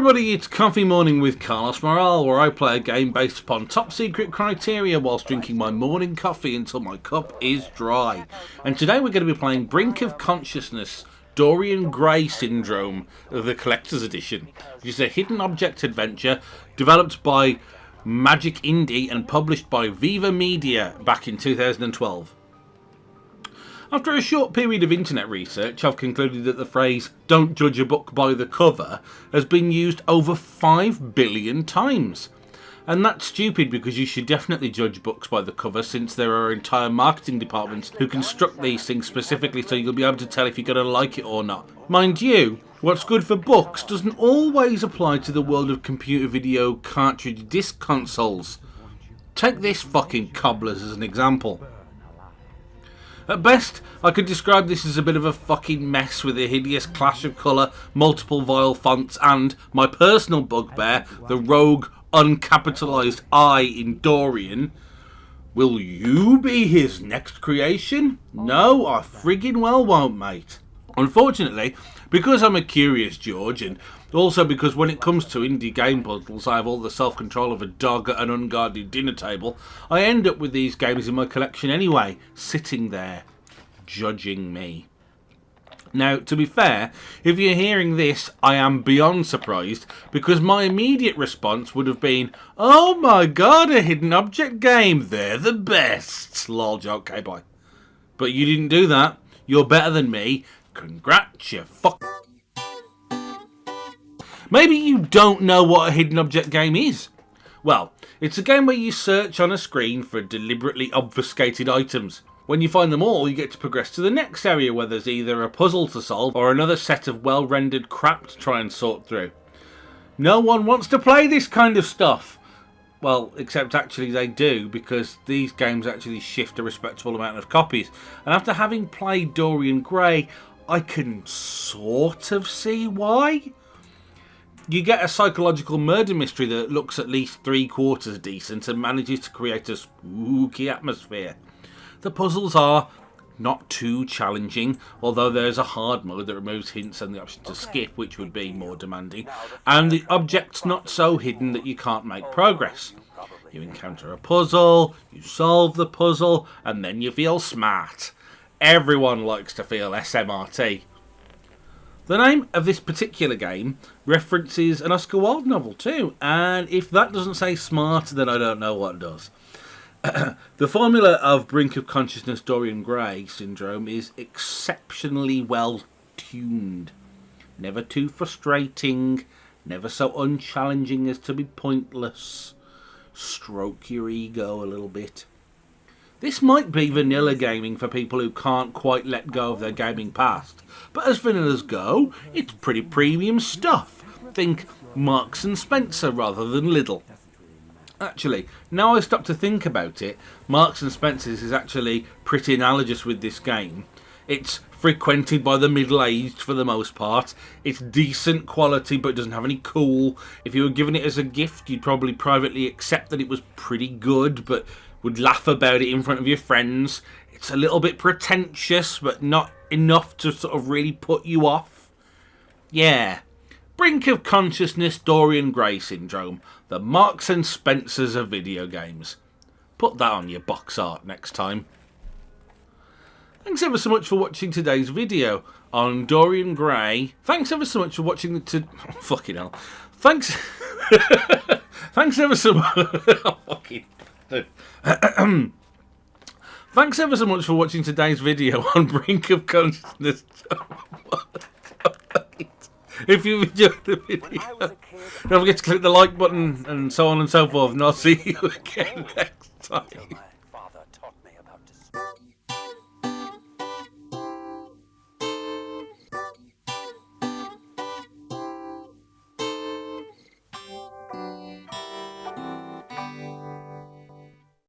everybody, it's Coffee Morning with Carlos Morale, where I play a game based upon top secret criteria whilst drinking my morning coffee until my cup is dry. And today we're going to be playing Brink of Consciousness, Dorian Gray Syndrome, the Collector's Edition, which is a hidden object adventure developed by MagicIndie and published by Viva Media back in 2012. After a short period of internet research, I've concluded that the phrase, "don't judge a book by the cover," has been used over 5 billion times. And that's stupid because you should definitely judge books by the cover, since there are entire marketing departments who construct these things specifically so you'll be able to tell if you're going to like it or not. Mind you, what's good for books doesn't always apply to the world of computer video cartridge disc consoles. Take this fucking Cobblers as an example. At best, I could describe this as a bit of a fucking mess with a hideous clash of colour, multiple vile fonts, and my personal bugbear, the rogue, uncapitalised I in Dorian. Will you be his next creation? No, I friggin' well won't, mate. Unfortunately, because I'm a curious George, and also because when it comes to indie game puzzles I have all the self-control of a dog at an unguarded dinner table, I end up with these games in my collection anyway, sitting there, judging me. Now, to be fair, if you're hearing this, I am beyond surprised, because my immediate response would have been, "Oh my god, a hidden object game, they're the best, lol joke, okay bye." But you didn't do that, you're better than me, congrats, you fuck. Maybe you don't know what a hidden object game is. Well, it's a game where you search on a screen for deliberately obfuscated items. When you find them all, you get to progress to the next area where there's either a puzzle to solve or another set of well-rendered crap to try and sort through. No one wants to play this kind of stuff. Well, except actually they do, because these games actually shift a respectable amount of copies. And after having played Dorian Gray, I can sort of see why. You get a psychological murder mystery that looks at least 3/4 decent and manages to create a spooky atmosphere. The puzzles are not too challenging, although there's a hard mode that removes hints and the option to skip, which would be more demanding, and the object's not so hidden that you can't make progress. You encounter a puzzle, you solve the puzzle, and then you feel smart. Everyone likes to feel SMRT. The name of this particular game references an Oscar Wilde novel too, and if that doesn't say smart, then I don't know what does. The formula of Brink of Consciousness Dorian Gray Syndrome is exceptionally well tuned. Never too frustrating, never so unchallenging as to be pointless. Stroke your ego a little bit. This might be vanilla gaming for people who can't quite let go of their gaming past, but as vanillas go, it's pretty premium stuff. Think Marks and Spencer rather than Lidl. Actually, now I stop to think about it, Marks and Spencer's is actually pretty analogous with this game. It's frequented by the middle-aged for the most part. It's decent quality but doesn't have any cool. If you were given it as a gift, you'd probably privately accept that it was pretty good, but would laugh about it in front of your friends. It's a little bit pretentious, but not enough to sort of really put you off. Yeah. Brink of Consciousness Dorian Gray Syndrome. The Marks and Spencers of video games. Put that on your box art next time. Thanks ever so much for watching today's video on Dorian Gray. Thanks ever so much for watching fucking hell. Thanks. Thanks ever so much. Fucking. Thanks ever so much for watching today's video on Brink of Consciousness. If you enjoyed the video, don't forget to click the like button and so on and so forth, and I'll see you again next time.